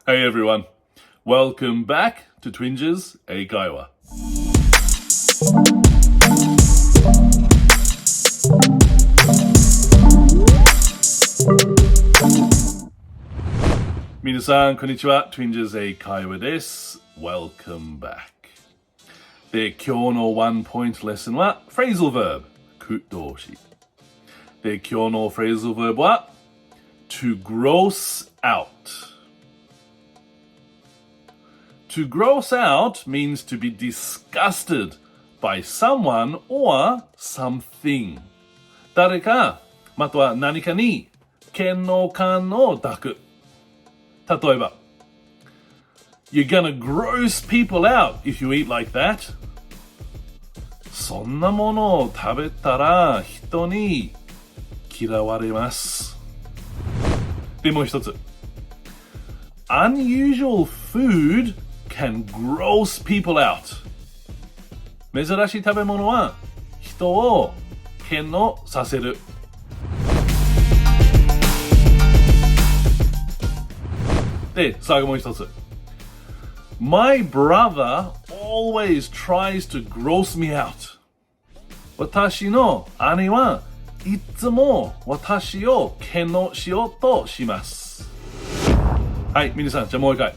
Hey everyone, welcome back to Twinges 英会話。皆さん、こんにちは。Twinges 英会話です。Welcome back。で、今日のワンポイントレッスンは Phrasal Verb、句動詞。で、今日の Phrasal Verb は to gross out。To gross out means to be disgusted by someone or something. 誰か、または何かに嫌悪感を抱く。例えば、You're gonna gross people out if you eat like that. そんなものを食べたら人に嫌われます。でもう一つ。Unusual food can gross people out. 珍しい食べ物は人を嫌悪させる。で、最後もう一つ。My brother always tries to gross me out. 私の兄はいつも私を嫌悪しようとします。はい、皆さん、じゃあもう一回。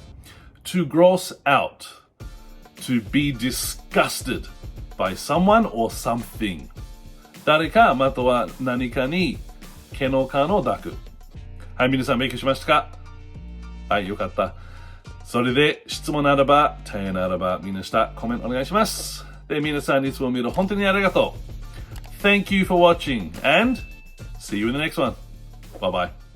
To gross out. To be disgusted by someone or something. 誰かまたは何かに嫌悪感を抱く。はい、皆さん勉強しましたか？はい、よかった。それで質問ならば、提案ならば、みんな下コメントお願いします。で、皆さんいつも見る本当にありがとう。Thank you for watching and see you in the next one. Bye bye.